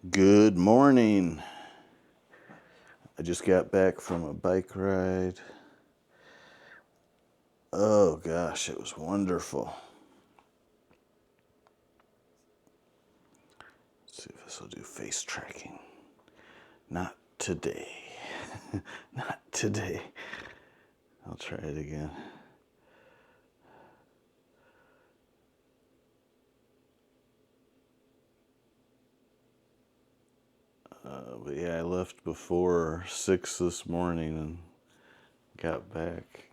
Good morning. I just got back from a bike ride. Oh gosh, it was wonderful. Let's see if this will do face tracking. Not today. Not today. I'll try it again. But yeah, I left before 6 this morning and got back.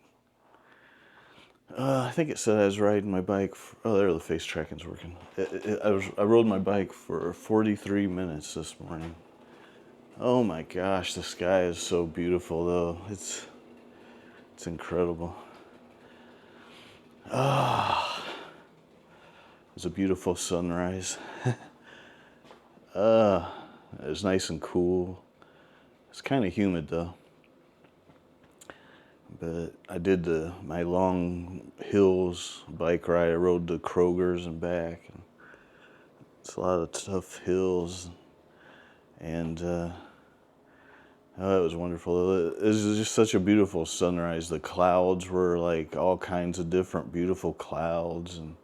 I think it said I was riding my bike. There, the face tracking's working. I rode my bike for 43 minutes this morning. Oh my gosh, the sky is so beautiful though. It's incredible. It was a beautiful sunrise. It was nice and cool. It's kind of humid though. But I did my long hills bike ride. I rode to Kroger's and back. It's a lot of tough hills, and oh, it was wonderful. It was just such a beautiful sunrise. The clouds were like all kinds of different beautiful clouds, and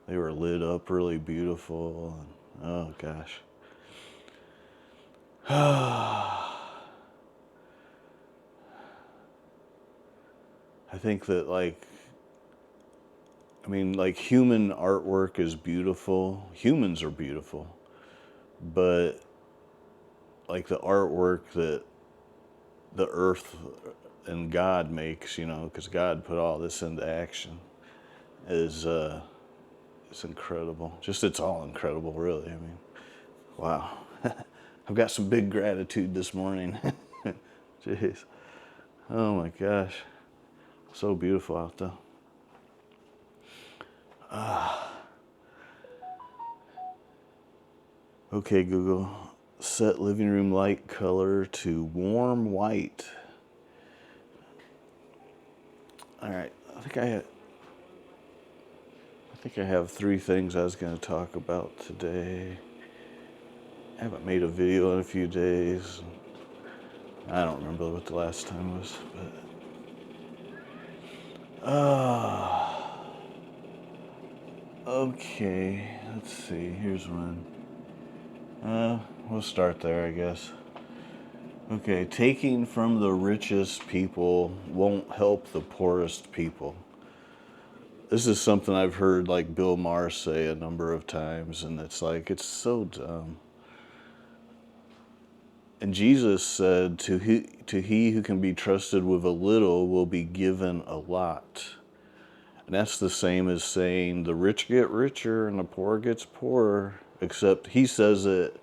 they were lit up really beautiful. And, oh gosh. I think that like human artwork is beautiful. Humans are beautiful. But like the artwork that the earth and God makes, because God put all this into action, is it's incredible. Just it's all incredible, really. I mean, wow. I've got some big gratitude this morning. Jeez. Oh my gosh. So beautiful out there. Okay, Google, set living room light color to warm white. All right, I think I have 3 things I was going to talk about today. I haven't made a video in a few days. I don't remember what the last time was, but okay. Let's see. Here's one. We'll start there, I guess. Okay, taking from the richest people won't help the poorest people. This is something I've heard like Bill Maher say a number of times, and it's so dumb. And Jesus said, to he who can be trusted with a little will be given a lot. And that's the same as saying the rich get richer and the poor gets poorer, except he says it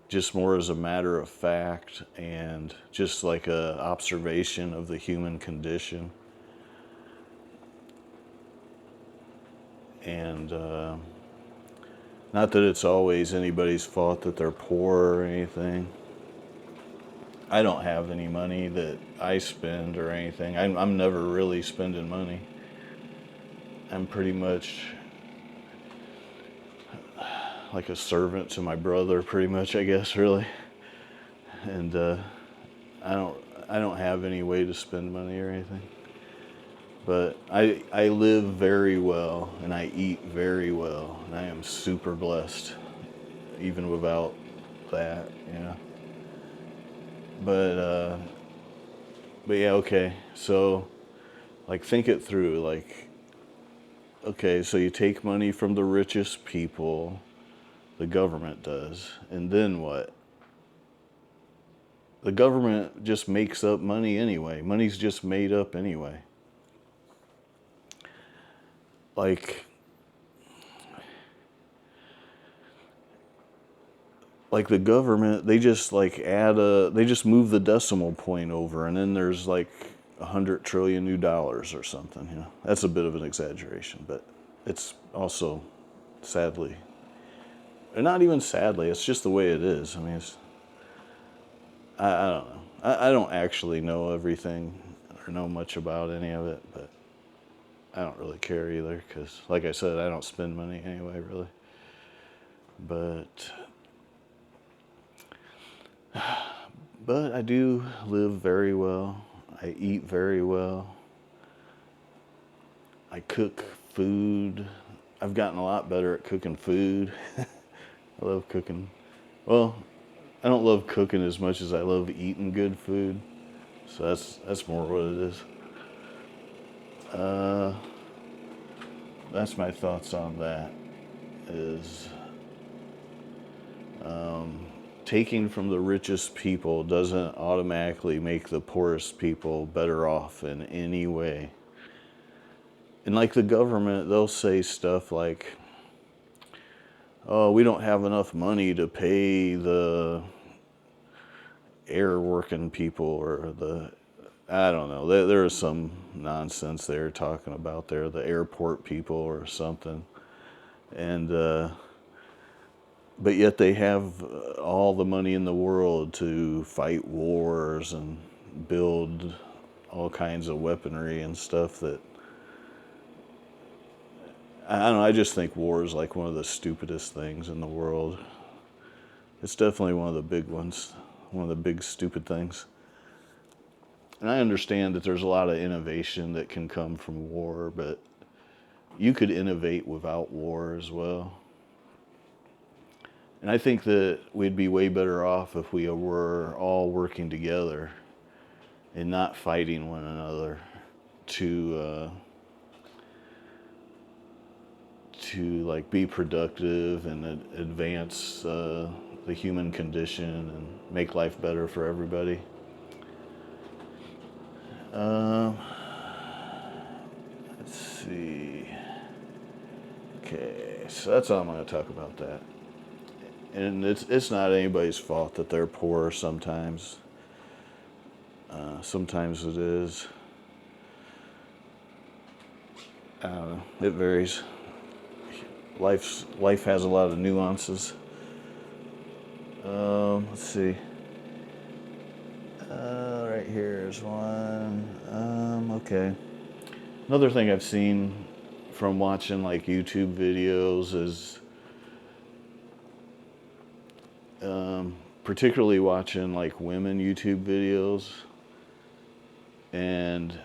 just more as a matter of fact and just like a observation of the human condition. And not that it's always anybody's fault that they're poor or anything. I don't have any money that I spend or anything. I'm never really spending money. I'm pretty much like a servant to my brother, pretty much, I guess, really. And I don't have any way to spend money or anything. But I live very well and I eat very well, and I am super blessed, even without that, But yeah, okay. So, like, think it through. Like, okay, so you take money from the richest people, the government does, and then what? The government just makes up money anyway. Money's just made up anyway. Like, the government, they just they just move the decimal point over, and then there's like 100 trillion new dollars or something. That's a bit of an exaggeration, but it's also sadly, and not even sadly, it's just the way it is. I mean, I don't know. I don't actually know everything or know much about any of it, but I don't really care either because, like I said, I don't spend money anyway, really. But But I do live very well. I eat very well. I cook food. I've gotten a lot better at cooking food. I love cooking. Well, I don't love cooking as much as I love eating good food. So that's more what it is. Uh, that's my thoughts on that. Is taking from the richest people doesn't automatically make the poorest people better off in any way. And like the government, they'll say stuff like, "Oh, we don't have enough money to pay the air working people or the I don't know. There is some nonsense they're talking about there, the airport people or something, and but yet they have all the money in the world to fight wars and build all kinds of weaponry and stuff that I don't know. I just think war is like one of the stupidest things in the world. It's definitely one of the big ones, one of the big stupid things. And I understand that there's a lot of innovation that can come from war, but you could innovate without war as well. And I think that we'd be way better off if we were all working together and not fighting one another to like be productive and advance the human condition and make life better for everybody. Um, let's see. Okay, so that's all I'm going to talk about that. And it's not anybody's fault that they're poor sometimes. Sometimes it is. I don't know. It varies. Life has a lot of nuances. Let's see. Right here is one. Okay. Another thing I've seen from watching like YouTube videos is particularly watching like women YouTube videos, and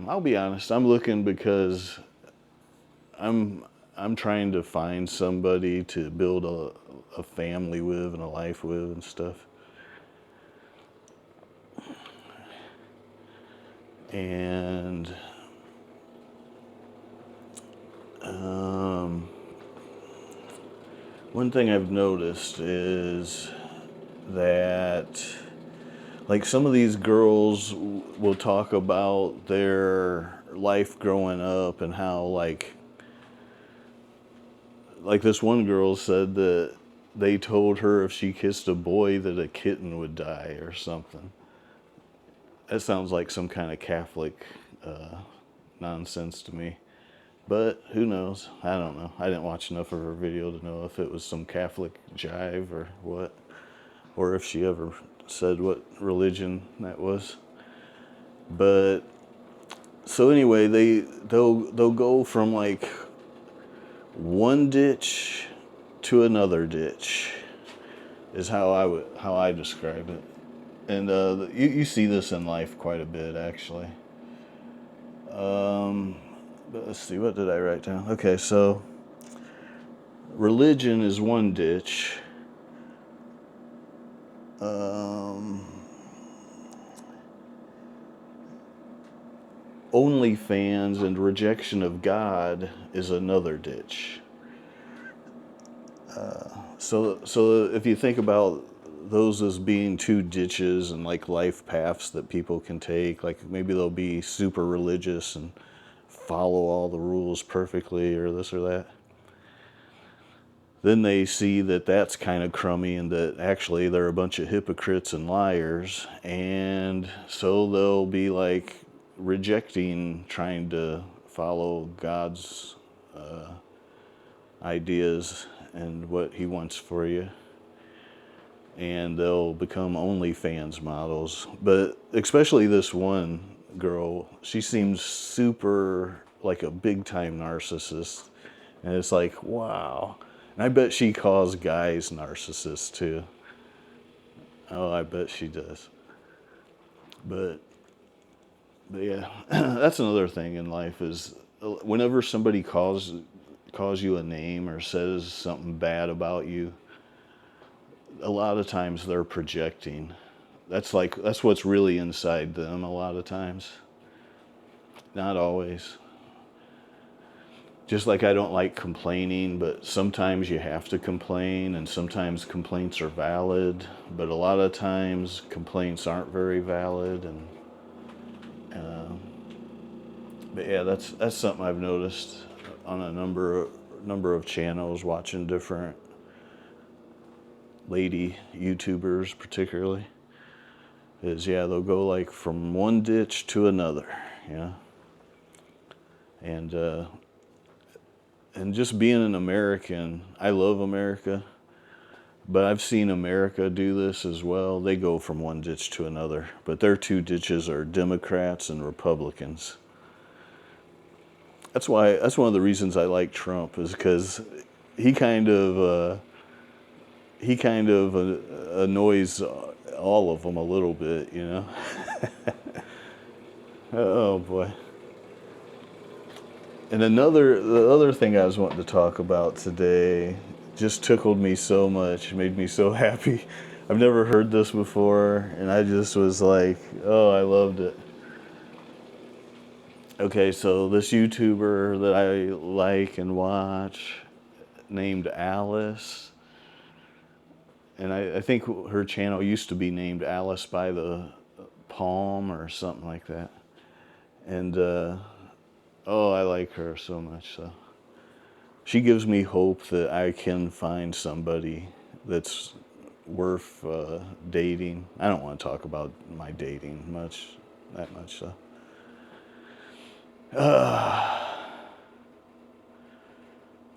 I'll be honest, I'm looking because I'm I'm trying to find somebody to build a family with and a life with and stuff. And um, one thing I've noticed is that like some of these girls will talk about their life growing up and how like this one girl said that they told her if she kissed a boy that a kitten would die or something. That sounds like some kind of Catholic nonsense to me. But who knows? I don't know. I didn't watch enough of her video to know if it was some Catholic jive or what, or if she ever said what religion that was. But so anyway, they'll go from like one ditch to another ditch is how I describe it. And you see this in life quite a bit actually. But let's see, what did I write down? Okay, so religion is one ditch. OnlyFans and rejection of God is another ditch. So if you think about those as being two ditches and like life paths that people can take, like maybe they'll be super religious and follow all the rules perfectly or this or that. Then they see that that's kind of crummy and that actually they're a bunch of hypocrites and liars, and so they'll be like rejecting trying to follow God's ideas and what he wants for you, and they'll become OnlyFans models. But especially this one girl, she seems super like a big time narcissist, and it's like, wow. And I bet she calls guys narcissists too. Oh, I bet she does. But, but yeah, that's another thing in life is whenever somebody calls you a name or says something bad about you, a lot of times they're projecting. That's what's really inside them a lot of times. Not always. Just like I don't like complaining, but sometimes you have to complain, and sometimes complaints are valid, but a lot of times complaints aren't very valid. And but yeah, that's something I've noticed on a number of channels, watching different lady YouTubers, particularly. Is yeah, they'll go like from one ditch to another, you know, and uh, and just being an American, I love America. But I've seen America do this as well. They go from one ditch to another, but their two ditches are Democrats and Republicans. That's one of the reasons I like Trump, is because he kind of annoys all of them a little bit, you know. Oh boy. And the other thing I was wanting to talk about today just tickled me so much, made me so happy. I've never heard this before, and I just was like, oh, I loved it. Okay, so this YouTuber that I like and watch, named Alice, and I think her channel used to be named Alice by the Palm or something like that. And oh, I like her so much. So she gives me hope that I can find somebody that's worth dating. I don't want to talk about my dating that much. So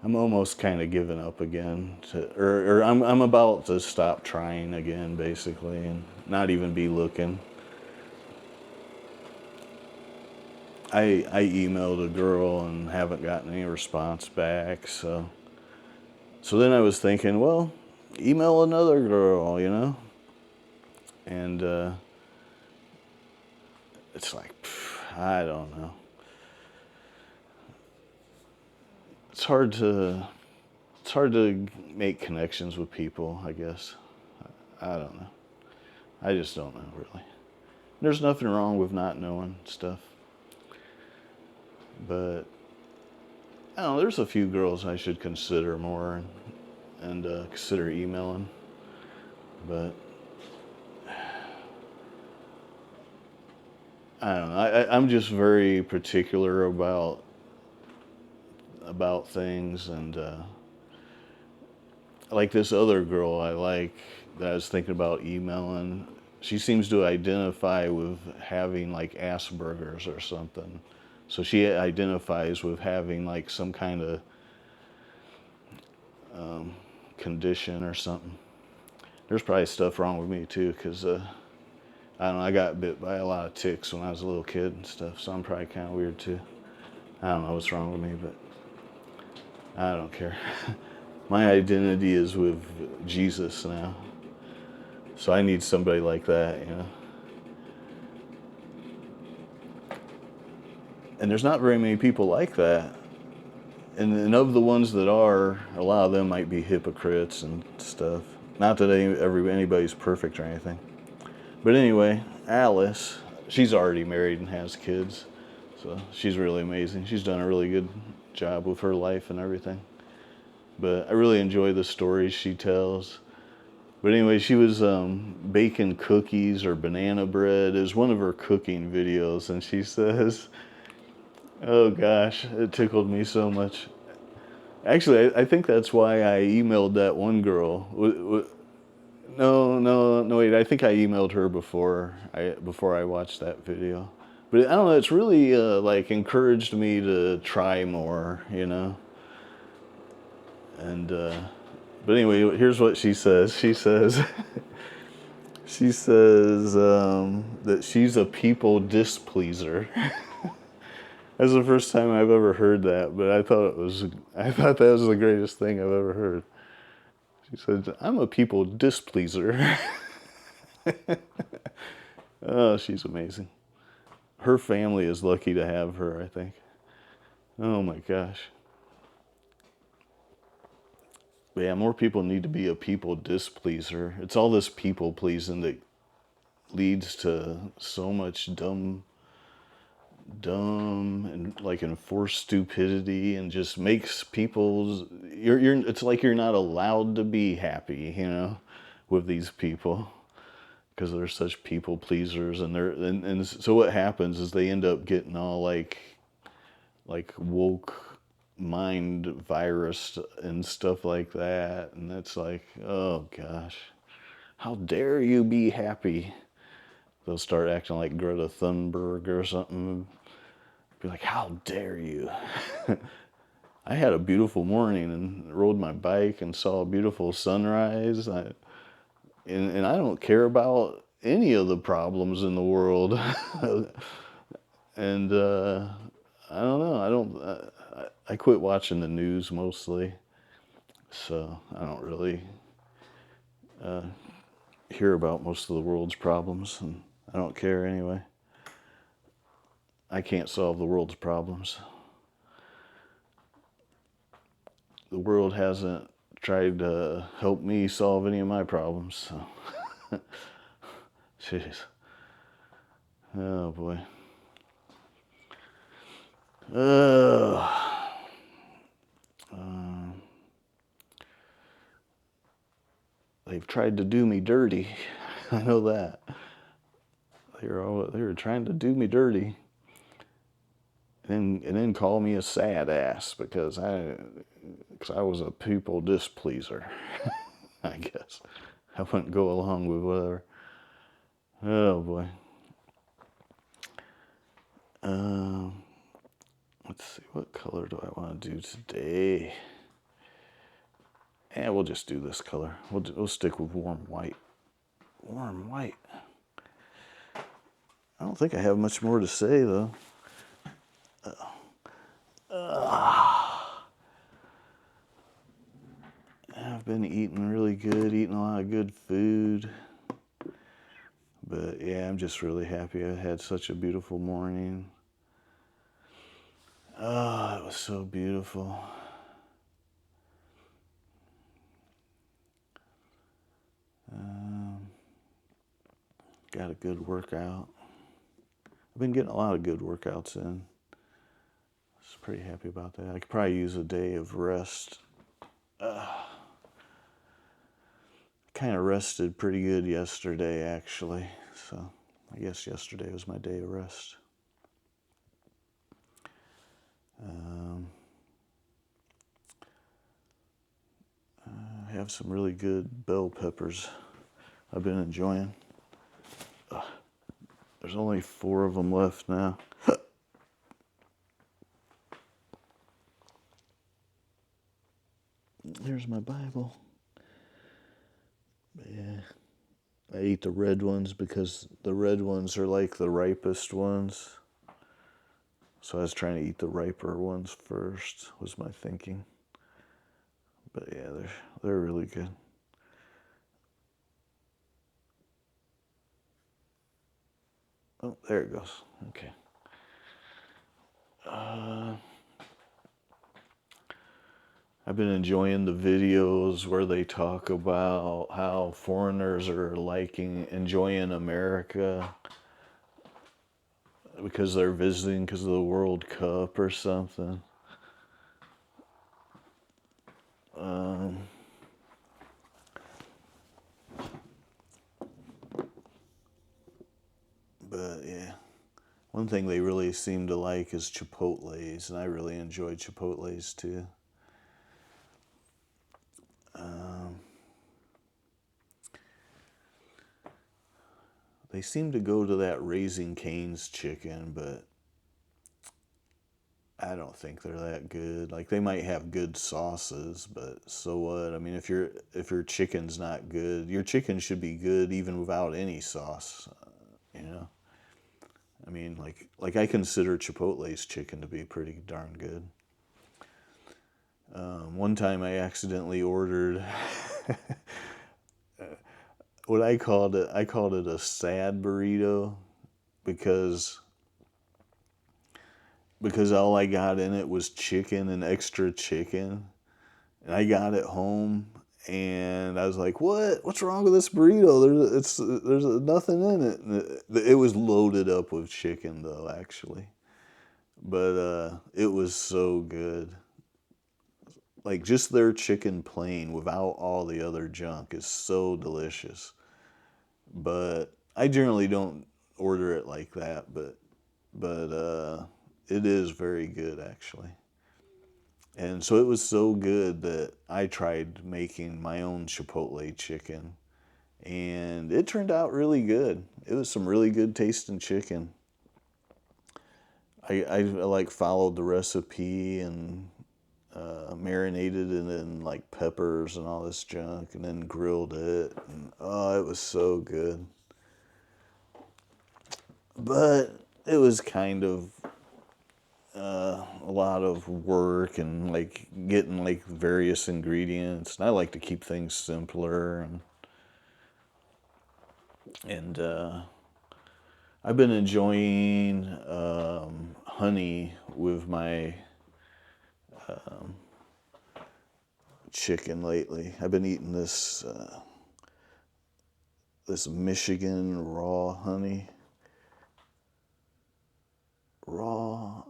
I'm almost kind of giving up again, or I'm about to stop trying again, basically, and not even be looking. I emailed a girl and haven't gotten any response back, so then I was thinking, well, email another girl, you know, and it's like, I don't know. It's hard to make connections with people, I guess. I don't know. I just don't know, really. There's nothing wrong with not knowing stuff. But I don't know, there's a few girls I should consider more and consider emailing. But I don't know. I'm just very particular about things, and like this other girl I like that I was thinking about emailing. She seems to identify with having like Asperger's or something. So she identifies with having like some kind of condition or something. There's probably stuff wrong with me too, because I don't know, I got bit by a lot of ticks when I was a little kid and stuff, so I'm probably kind of weird too. I don't know what's wrong with me, but I don't care. My identity is with Jesus now, so I need somebody like that, you know. And there's not very many people like that. And of the ones that are, a lot of them might be hypocrites and stuff. Not that anybody's perfect or anything. But anyway, Alice, she's already married and has kids. So she's really amazing. She's done a really good job with her life and everything. But I really enjoy the stories she tells. But anyway, she was baking cookies or banana bread. It was one of her cooking videos, and she says, oh gosh, it tickled me so much. Actually, I think that's why I emailed that one girl. No, wait, I think I emailed her before I watched that video. But I don't know, it's really like encouraged me to try more, you know? And but anyway, here's what she says. She says she says that she's a people displeaser. That's the first time I've ever heard that, but I thought that was the greatest thing I've ever heard. She said, "I'm a people displeaser." Oh, she's amazing. Her family is lucky to have her, I think. Oh my gosh. But yeah, more people need to be a people displeaser. It's all this people pleasing that leads to so much dumb and like enforced stupidity, and just makes people's you're it's like you're not allowed to be happy, with these people, because they're such people pleasers. And so what happens is they end up getting all like woke mind virus and stuff like that, and it's like, oh gosh, how dare you be happy. They'll start acting like Greta Thunberg or something. Be like, how dare you. I had a beautiful morning and rode my bike and saw a beautiful sunrise. And I don't care about any of the problems in the world. And I don't know. I quit watching the news mostly, so I don't really hear about most of the world's problems, and I don't care anyway. I can't solve the world's problems. The world hasn't tried to help me solve any of my problems, so. Jeez. Oh boy. They've tried to do me dirty. I know that. They were trying to do me dirty, and then call me a sad ass because I was a people displeaser. I guess I wouldn't go along with whatever. Oh boy. Let's see, what color do I want to do today? Yeah, we'll just do this color. We'll stick with warm white. Warm white. I don't think I have much more to say though. I've been eating really good, eating a lot of good food. But yeah, I'm just really happy I had such a beautiful morning. Oh, it was so beautiful. Got a good workout. I've been getting a lot of good workouts in. I was pretty happy about that. I could probably use a day of rest. Kind of rested pretty good yesterday, actually. So I guess yesterday was my day of rest. I have some really good bell peppers I've been enjoying. There's only 4 of them left now. There's my Bible. But yeah, I eat the red ones because the red ones are like the ripest ones. So I was trying to eat the riper ones first, was my thinking. But yeah, they're really good. Oh, there it goes. Okay. I've been enjoying the videos where they talk about how foreigners are enjoying America because they're visiting because of the World Cup or something. But yeah, one thing they really seem to like is Chipotle's, and I really enjoy Chipotle's too. They seem to go to that Raising Cane's chicken, but I don't think they're that good. Like, they might have good sauces, but so what? I mean, if your chicken's not good, your chicken should be good even without any sauce, you know. I mean, like I consider Chipotle's chicken to be pretty darn good. One time I accidentally ordered what I called it a sad burrito because all I got in it was chicken and extra chicken. And I got it home and I was like, What's wrong with this burrito? There's nothing in it." And it was loaded up with chicken though, actually. But it was so good. Like just their chicken plain without all the other junk is so delicious. But I generally don't order it like that, but it is very good actually. And so it was so good that I tried making my own Chipotle chicken, and it turned out really good. It was some really good tasting chicken. I like followed the recipe and marinated it in like peppers and all this junk, and then grilled it. And oh, it was so good. But it was kind of a lot of work and like getting like various ingredients. And I like to keep things simpler and I've been enjoying honey with my chicken lately. I've been eating this Michigan raw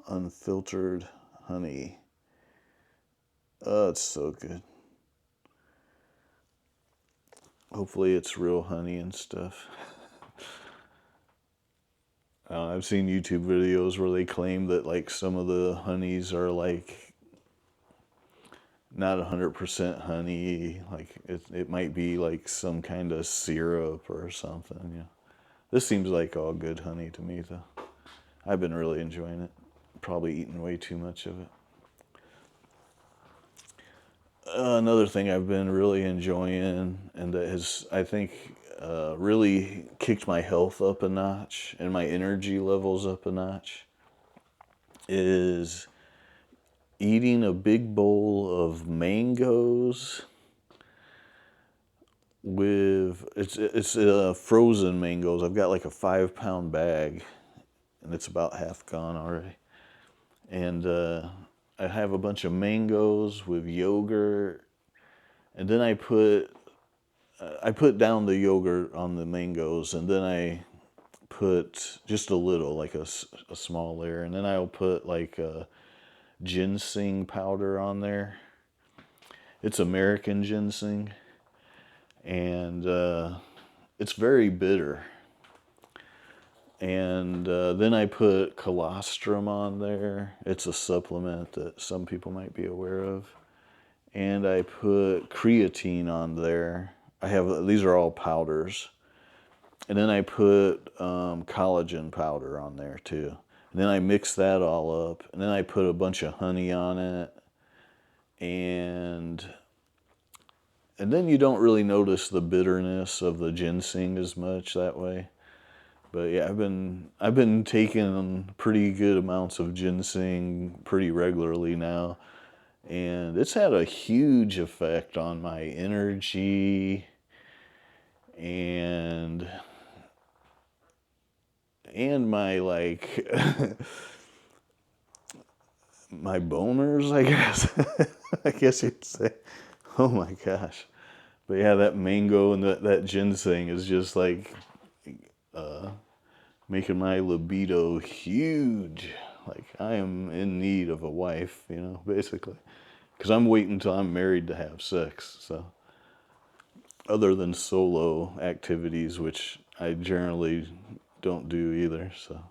unfiltered honey. Oh, it's so good. Hopefully it's real honey and stuff. I've seen YouTube videos where they claim that like some of the honeys are like not 100% honey. Like it might be like some kind of syrup or something. Yeah, this seems like all good honey to me though. I've been really enjoying it. Probably eating way too much of it. Another thing I've been really enjoying, and that has, I think, really kicked my health up a notch and my energy levels up a notch, is eating a big bowl of mangoes with it's frozen mangoes. I've got like a 5 pound bag, and it's about half gone already. And I have a bunch of mangoes with yogurt, and then I put down the yogurt on the mangoes, and then I put just a little, like a small layer, and then I'll put like ginseng powder on there. It's American ginseng, and it's very bitter. And then I put colostrum on there. It's a supplement that some people might be aware of. And I put creatine on there. These are all powders. And then I put collagen powder on there too. And then I mix that all up. And then I put a bunch of honey on it. And then you don't really notice the bitterness of the ginseng as much that way. But yeah, I've been taking pretty good amounts of ginseng pretty regularly now, and it's had a huge effect on my energy and my like my boners, I guess. I guess you'd say. Oh my gosh. But yeah, that mango and that ginseng is just like making my libido huge. Like I am in need of a wife, basically. Because I'm waiting until I'm married to have sex. So, other than solo activities, which I generally don't do either. So,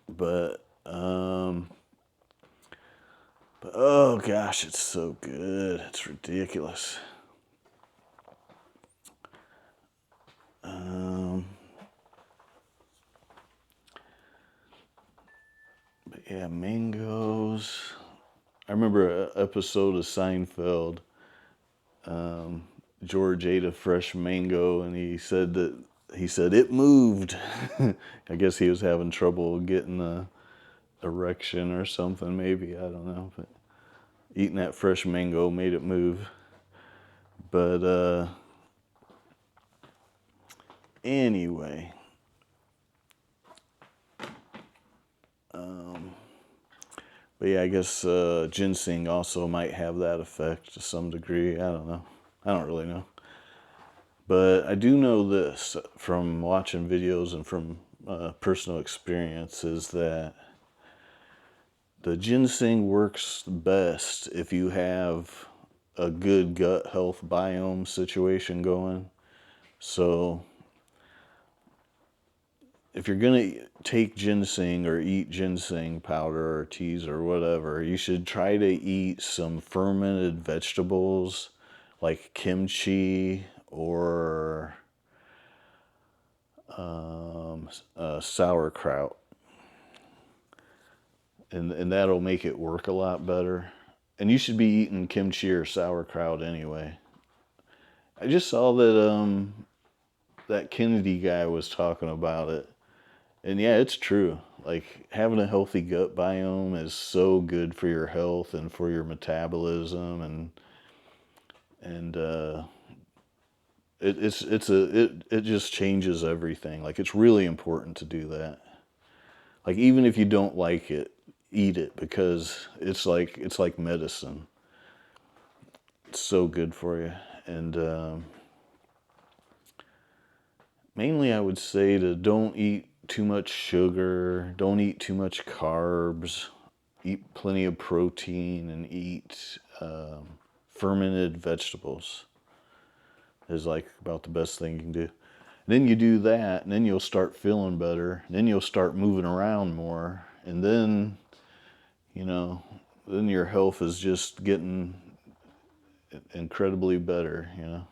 but oh gosh, it's so good. It's ridiculous. But yeah, mangoes. I remember an episode of Seinfeld. George ate a fresh mango, and he said that he said it moved. I guess he was having trouble getting a erection or something, maybe, I don't know, but eating that fresh mango made it move. But anyway, but yeah, I guess ginseng also might have that effect to some degree. I don't know. I don't really know. But I do know this from watching videos and from personal experience is that the ginseng works best if you have a good gut health biome situation going. So if you're going to take ginseng or eat ginseng powder or teas or whatever, you should try to eat some fermented vegetables like kimchi or sauerkraut. And that'll make it work a lot better. And you should be eating kimchi or sauerkraut anyway. I just saw that Kennedy guy was talking about it. And yeah, it's true. Like having a healthy gut biome is so good for your health and for your metabolism and it just changes everything. Like it's really important to do that. Like even if you don't like it, eat it because it's like medicine. It's so good for you. And mainly I would say to don't eat too much sugar, don't eat too much carbs, eat plenty of protein, and eat fermented vegetables is like about the best thing you can do. And then you do that, and then you'll start feeling better, and then you'll start moving around more, and then, you know, then your health is just getting incredibly better, you know.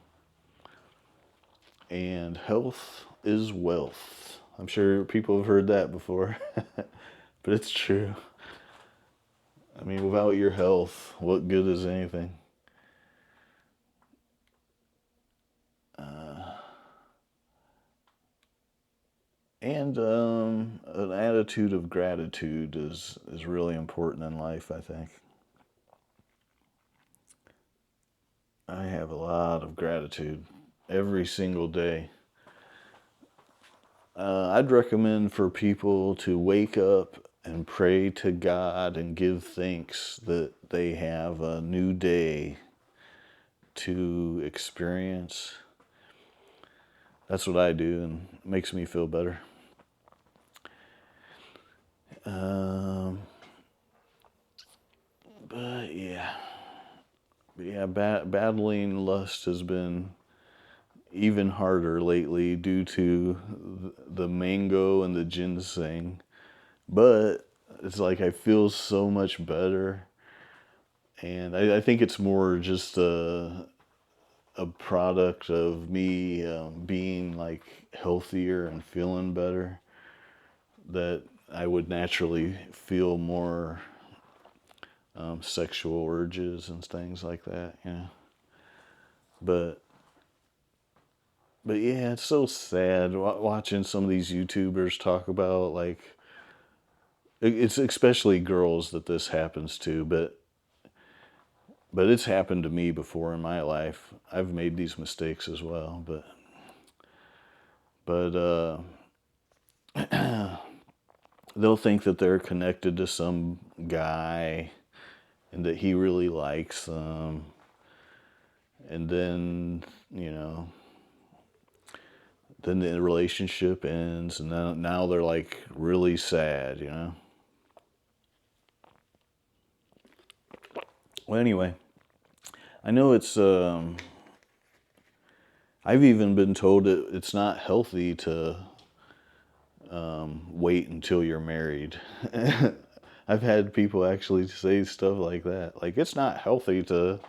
And health is wealth. I'm sure people have heard that before, but it's true. I mean, without your health, what good is anything? And an attitude of gratitude is really important in life, I think. I have a lot of gratitude every single day. I'd recommend for people to wake up and pray to God and give thanks that they have a new day to experience. That's what I do, and it makes me feel better. But yeah, battling lust has been even harder lately due to the mango and the ginseng. But it's like I feel so much better, and I think it's more just a product of me being like healthier and feeling better that I would naturally feel more sexual urges and things like that, you know. But yeah, it's so sad watching some of these YouTubers talk about like it's especially girls that this happens to, but it's happened to me before in my life. I've made these mistakes as well, but they'll think that they're connected to some guy and that he really likes them, and then then the relationship ends, and now they're like really sad, you know. Well, anyway, I know it's I've even been told it's not healthy to wait until you're married. I've had people actually say stuff like that. Like, it's not healthy to,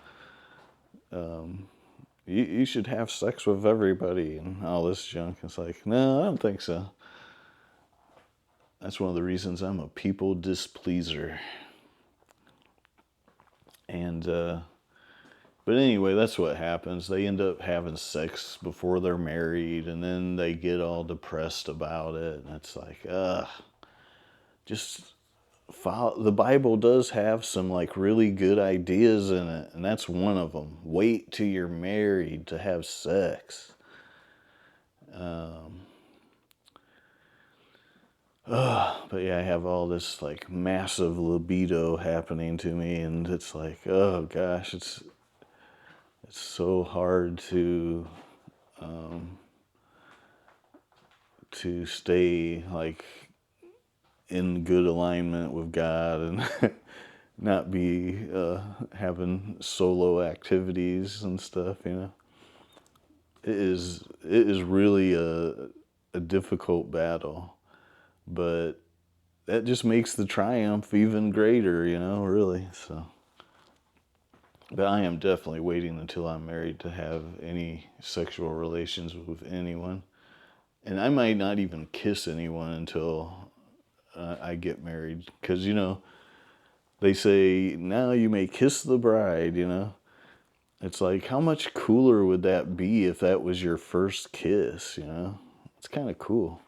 you should have sex with everybody and all this junk. It's like, no, I don't think so. That's one of the reasons I'm a people displeaser. And But anyway, that's what happens. They end up having sex before they're married, and then they get all depressed about it. And it's like, just follow. The Bible does have some like really good ideas in it, and that's one of them. Wait till you're married to have sex. But yeah, I have all this like massive libido happening to me, and it's like, oh gosh, it's so hard to stay like in good alignment with God and not be having solo activities and stuff. It is really a difficult battle, but that just makes the triumph even greater, really. So, but I am definitely waiting until I'm married to have any sexual relations with anyone. And I might not even kiss anyone until I get married. Because, they say, now you may kiss the bride. It's like, how much cooler would that be if that was your first kiss? It's kind of cool.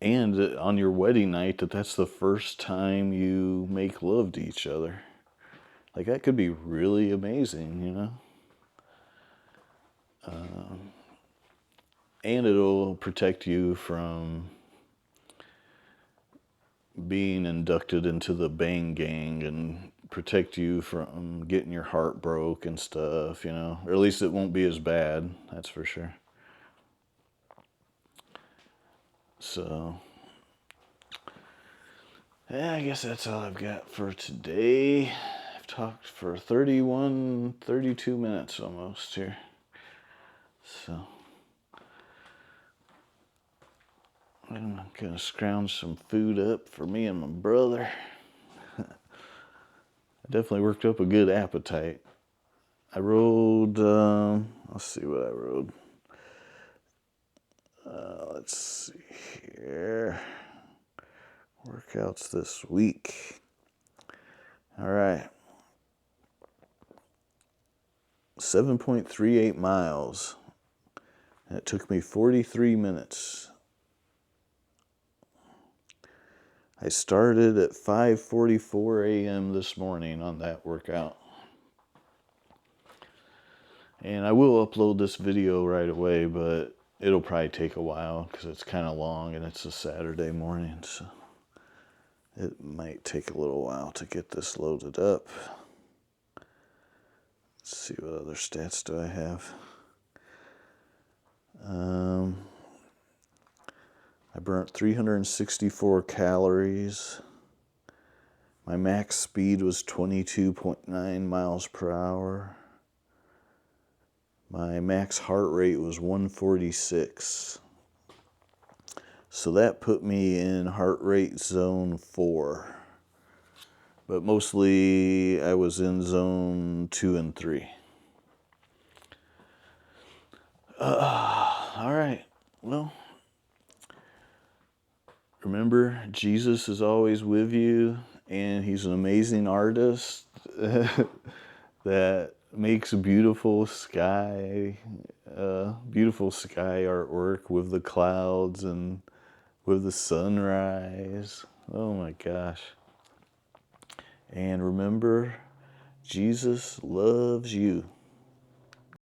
And on your wedding night, that's the first time you make love to each other. Like, that could be really amazing. And it'll protect you from being inducted into the bang gang and protect you from getting your heart broke and stuff, or at least it won't be as bad, that's for sure. So, yeah, I guess that's all I've got for today. I've talked for 32 minutes almost here. So, I'm gonna scrounge some food up for me and my brother. I definitely worked up a good appetite. I rode, let's see what I rode. Let's see here. Workouts this week. All right. 7.38 miles. And it took me 43 minutes. I started at 5:44 a.m. this morning on that workout. And I will upload this video right away, but it'll probably take a while because it's kind of long and it's a Saturday morning, so it might take a little while to get this loaded up. Let's see, what other stats do I have? I burnt 364 calories. My max speed was 22.9 miles per hour. My max heart rate was 146. So that put me in heart rate zone 4. But mostly I was in zone 2 and 3. All right. Well, remember, Jesus is always with you, and he's an amazing artist that makes beautiful sky artwork with the clouds and with the sunrise. Oh my gosh. And remember, Jesus loves you.